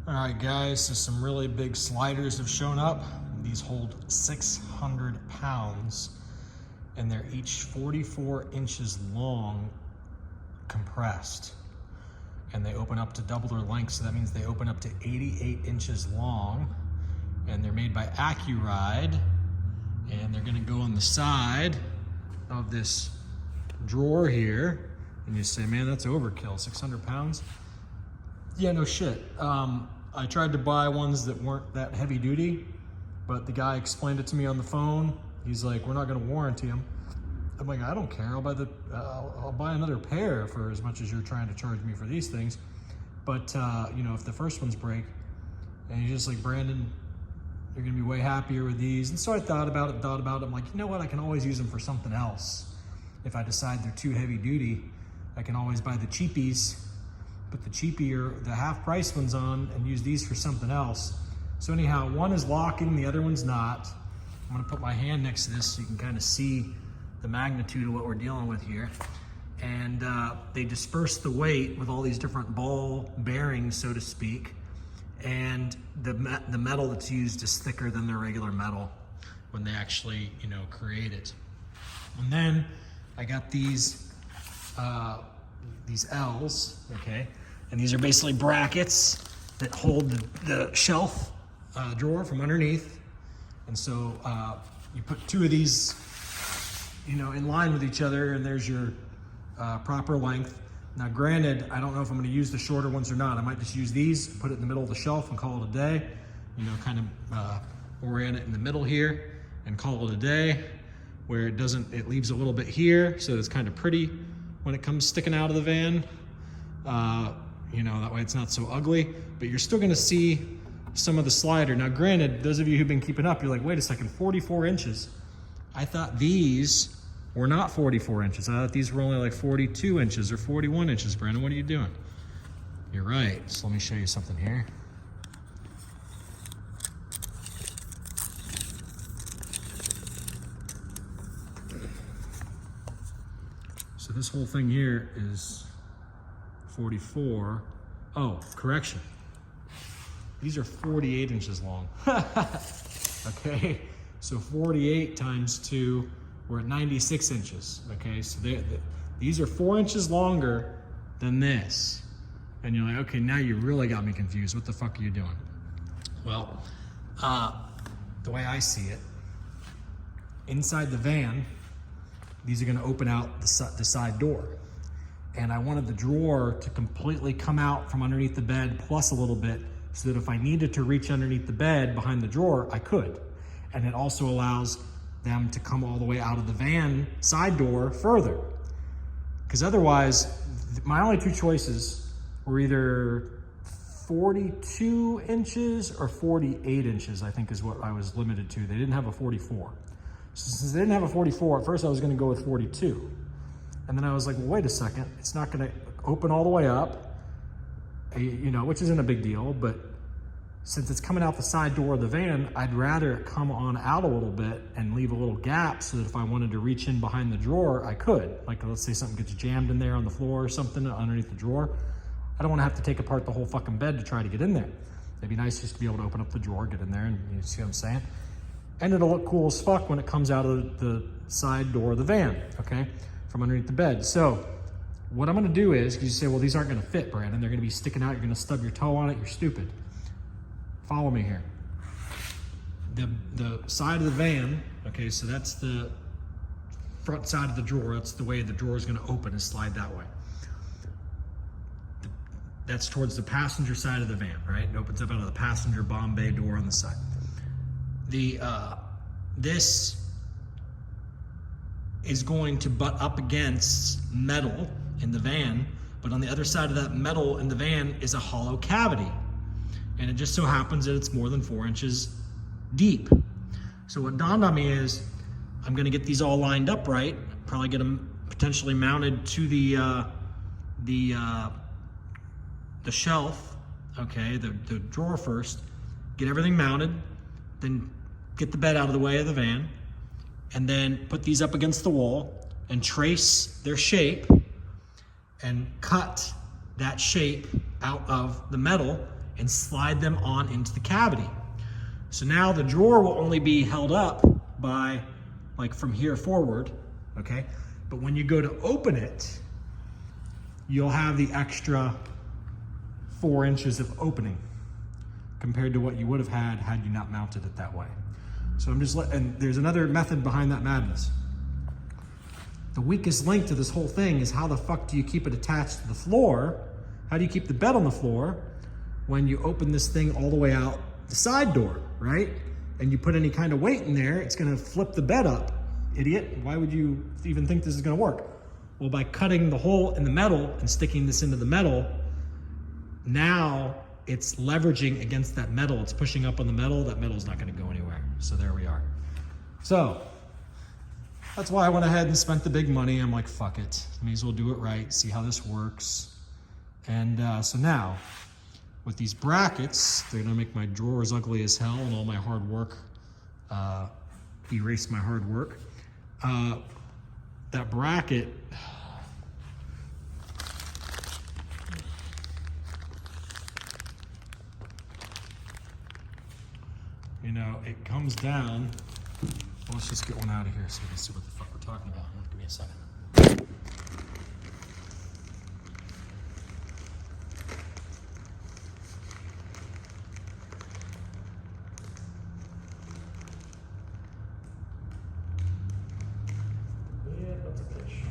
All right, guys, so some really big sliders have shown up. These hold 600 pounds, and they're each 44 inches long, compressed. And they open up to double their length, so that means they open up to 88 inches long. And they're made by Accuride, and they're gonna go on the side of this drawer here. And you say, man, that's overkill, 600 pounds? Yeah, no shit. I tried to buy ones that weren't that heavy duty, but the guy explained it to me on the phone. He's like, we're not gonna warranty them. I'm like, I don't care, I'll buy another pair for as much as you're trying to charge me for these things. But you know, if the first ones break, and he's just like, Brandon, you're gonna be way happier with these. And so I thought about it. I'm like, you know what, I can always use them for something else. If I decide they're too heavy duty, I can always buy the cheapies, put the cheapier, the half price ones on and use these for something else. So anyhow, one is locking, the other one's not. I'm gonna put my hand next to this so you can kind of see the magnitude of what we're dealing with here. And they disperse the weight with all these different ball bearings, so to speak. And the metal that's used is thicker than the regular metal when they actually, you know, create it. And then I got these L's, okay? And these are basically brackets that hold the shelf drawer from underneath. And so you put two of these, you know, in line with each other, and there's your proper length. Now granted, I don't know if I'm gonna use the shorter ones or not. I might just use these, put it in the middle of the shelf and call it a day. You know, kind of orient it in the middle here and call it a day, where it leaves a little bit here, so it's kind of pretty when it comes sticking out of the van. You know, that way it's not so ugly, but you're still gonna see some of the slider. Now granted, those of you who've been keeping up, you're like, wait a second, 44 inches. I thought these were not 44 inches. I thought these were only like 42 inches or 41 inches, Brandon. What are you doing? You're right. So let me show you something here. So this whole thing here is 44. Oh, correction. These are 48 inches long. Okay. So 48 times 2, we're at 96 inches, okay? So these are 4 inches longer than this. And you're like, okay, now you really got me confused. What the fuck are you doing? Well, the way I see it, inside the van, these are gonna open out the side door. And I wanted the drawer to completely come out from underneath the bed plus a little bit, so that if I needed to reach underneath the bed behind the drawer, I could. And it also allows them to come all the way out of the van side door further. Because otherwise, my only two choices were either 42 inches or 48 inches, I think is what I was limited to. They didn't have a 44. So since they didn't have a 44, at first I was gonna go with 42. And then I was like, well, wait a second, it's not gonna open all the way up, you know, which isn't a big deal, but since it's coming out the side door of the van, I'd rather it come on out a little bit and leave a little gap so that if I wanted to reach in behind the drawer, I could. Like, let's say something gets jammed in there on the floor or something underneath the drawer. I don't want to have to take apart the whole fucking bed to try to get in there. It'd be nice just to be able to open up the drawer, get in there, and you see what I'm saying? And it'll look cool as fuck when it comes out of the side door of the van, okay? From underneath the bed. So what I'm gonna do is, because you say, well, these aren't gonna fit, Brandon. They're gonna be sticking out. You're gonna stub your toe on it. You're stupid. Follow me here. The side of the van, okay, so that's the front side of the drawer. That's the way the drawer is gonna open and slide that way. That's towards the passenger side of the van, right? It opens up out of the passenger bomb bay door on the side. This is going to butt up against metal in the van, but on the other side of that metal in the van is a hollow cavity. And it just so happens that it's more than 4 inches deep. So what dawned on me is, I'm gonna get these all lined up right, probably get them potentially mounted to the shelf, okay, the drawer first, get everything mounted, then get the bed out of the way of the van, and then put these up against the wall and trace their shape and cut that shape out of the metal and slide them on into the cavity. So now the drawer will only be held up by like from here forward, okay? But when you go to open it, you'll have the extra 4 inches of opening compared to what you would have had you not mounted it that way. So I'm just and there's another method behind that madness. The weakest link to this whole thing is how the fuck do you keep it attached to the floor? How do you keep the bed on the floor when you open this thing all the way out the side door, right? And you put any kind of weight in there, it's gonna flip the bed up. Idiot, why would you even think this is gonna work? Well, by cutting the hole in the metal and sticking this into the metal, now it's leveraging against that metal. It's pushing up on the metal. That metal's not gonna go anywhere. So there we are. So that's why I went ahead and spent the big money. I'm like, fuck it. May as well do it right, see how this works. And so now, with these brackets, they're gonna make my drawers ugly as hell and all my hard work, erase my hard work. That bracket, you know, it comes down. Well, let's just get one out of here so we can see what the fuck we're talking about. Give me a second. Yeah, that's a fish.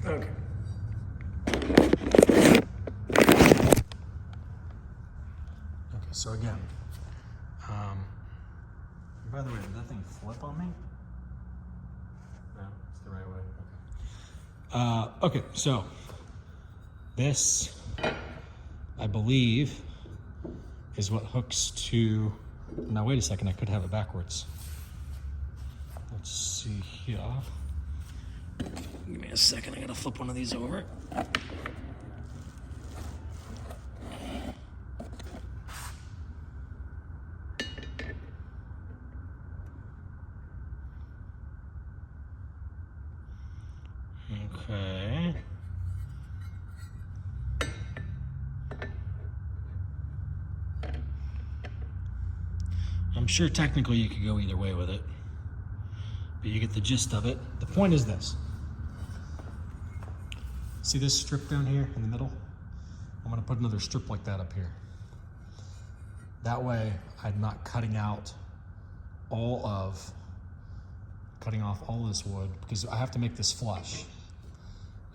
Okay. Okay, so again, by the way, did that thing flip on me? No, it's the right way. Okay, so this, I believe, is what hooks to, now wait a second, I could have it backwards. Let's see here. Give me a second, I gotta flip one of these over. Okay. I'm sure technically you could go either way with it, but you get the gist of it. The point is this. See this strip down here in the middle? I'm gonna put another strip like that up here. That way, I'm not cutting off all this wood, because I have to make this flush.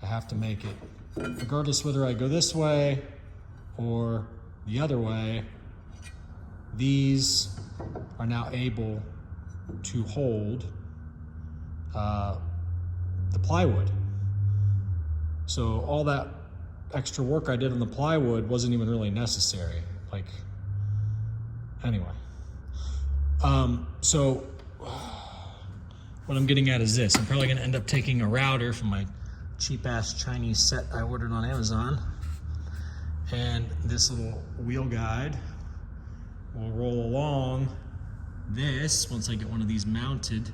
I have to make it, regardless whether I go this way or the other way, these are now able to hold the plywood. So all that extra work I did on the plywood wasn't even really necessary. Like, anyway. So what I'm getting at is this. I'm probably gonna end up taking a router from my cheap ass Chinese set I ordered on Amazon. And this little wheel guide will roll along this once I get one of these mounted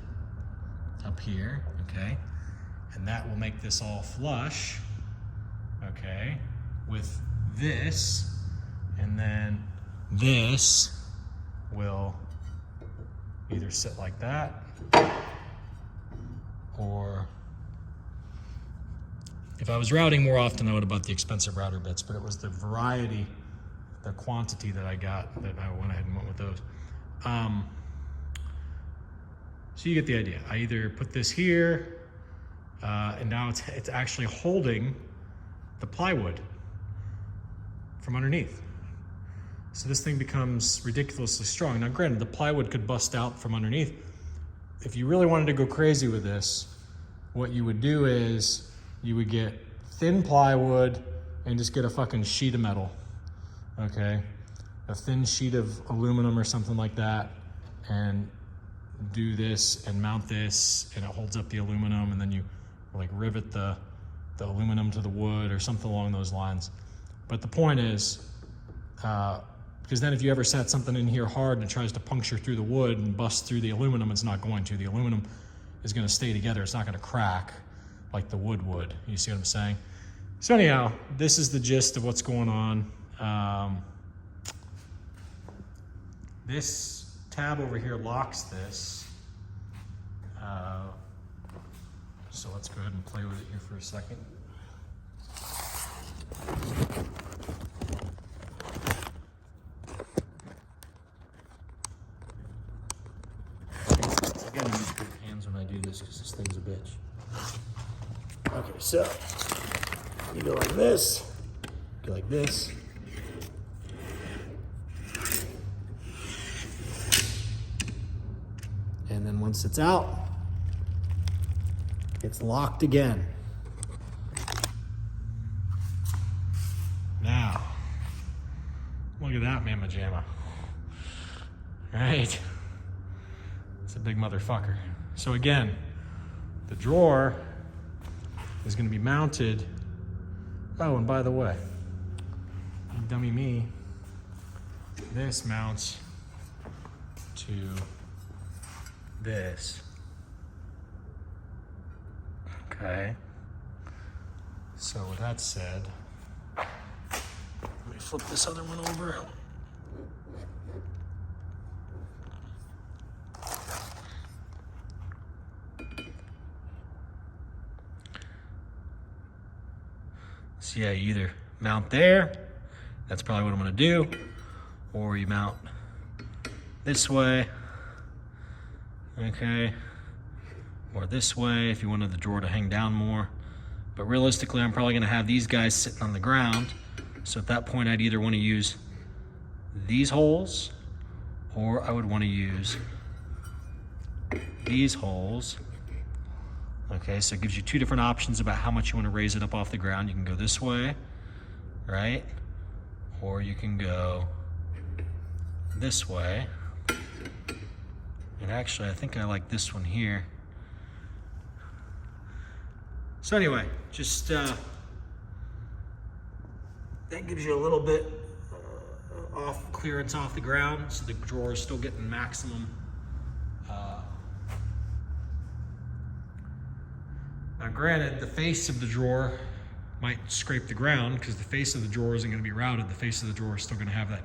up here, okay? And that will make this all flush, okay, with this, and then this will either sit like that, or if I was routing more often, I would have bought the expensive router bits, but it was the variety, the quantity that I got that I went ahead and went with those. So you get the idea. I either put this here, and now it's actually holding the plywood from underneath. So this thing becomes ridiculously strong. Now granted, the plywood could bust out from underneath. If you really wanted to go crazy with this, what you would do is you would get thin plywood and just get a fucking sheet of metal, okay? A thin sheet of aluminum or something like that, and do this and mount this, and it holds up the aluminum, and then you like rivet the aluminum to the wood or something along those lines. But the point is, Because then if you ever set something in here hard and it tries to puncture through the wood and bust through the aluminum, it's not going to. The aluminum is going to stay together. It's not going to crack like the wood would. You see what I'm saying? So anyhow, this is the gist of what's going on. This tab over here locks this. So let's go ahead and play with it here for a second. I gotta use good hands when I do this because this thing's a bitch. Okay, so you go like this, go like this. And then once it's out, it's locked again. Now, look at that mamma jamma. Right? It's a big motherfucker. So again, the drawer is going to be mounted. Oh, and by the way, dummy me, this mounts to this. Okay. So with that said, let me flip this other one over. So yeah, you either mount there, that's probably what I'm gonna do, or you mount this way, okay, or this way if you wanted the drawer to hang down more. But realistically, I'm probably gonna have these guys sitting on the ground. So at that point, I'd either wanna use these holes, or I would wanna use these holes. Okay, so it gives you two different options about how much you want to raise it up off the ground. You can go this way, right? Or you can go this way. And actually, I think I like this one here. So anyway, just that gives you a little bit off clearance off the ground, so the drawer is still getting maximum. Now granted, the face of the drawer might scrape the ground because the face of the drawer isn't going to be routed. The face of the drawer is still going to have that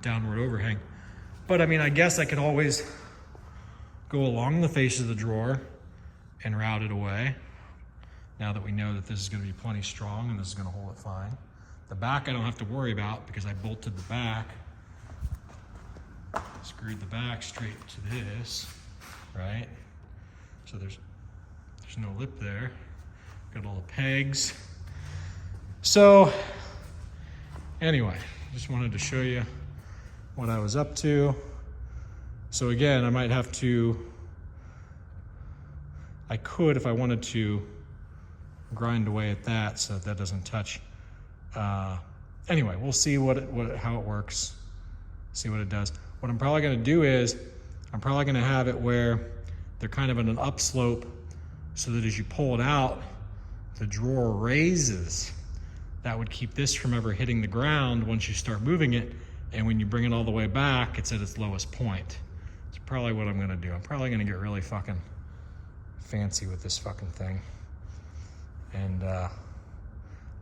downward overhang. But I mean, I guess I could always go along the face of the drawer and route it away. Now that we know that this is going to be plenty strong and this is going to hold it fine. The back I don't have to worry about because I bolted the back, screwed the back straight to this, right? So there's no lip there. Got all the pegs. So anyway, just wanted to show you what I was up to. So again, I might have to, I could, if I wanted to, grind away at that so that doesn't touch. Anyway, we'll see how it works, see what it does. What I'm probably gonna do is, I'm probably gonna have it where they're kind of in an upslope so that as you pull it out, the drawer raises. That would keep this from ever hitting the ground once you start moving it, and when you bring it all the way back, it's at its lowest point. It's probably what I'm gonna do. I'm probably gonna get really fucking fancy with this fucking thing. And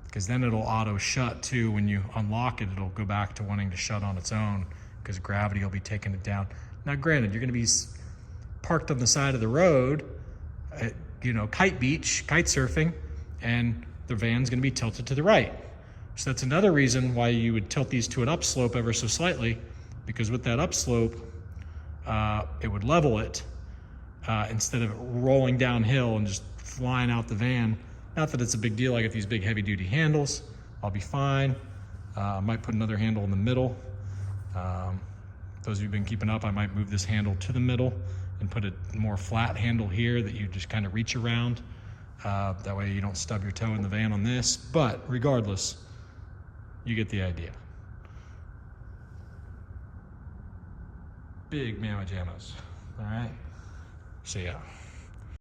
because then it'll auto shut too. When you unlock it, it'll go back to wanting to shut on its own because gravity will be taking it down. Now granted, you're gonna be parked on the side of the road at, you know, kite beach, kite surfing, and the van's gonna be tilted to the right. So that's another reason why you would tilt these to an upslope ever so slightly, because with that upslope, it would level it instead of it rolling downhill and just flying out the van. Not that it's a big deal. I got these big heavy duty handles. I'll be fine. I might put another handle in the middle. Those of you who've been keeping up, I might move this handle to the middle and put a more flat handle here that you just kind of reach around. That way you don't stub your toe in the van on this. But regardless, you get the idea. Big mamma jammas. All right. See ya.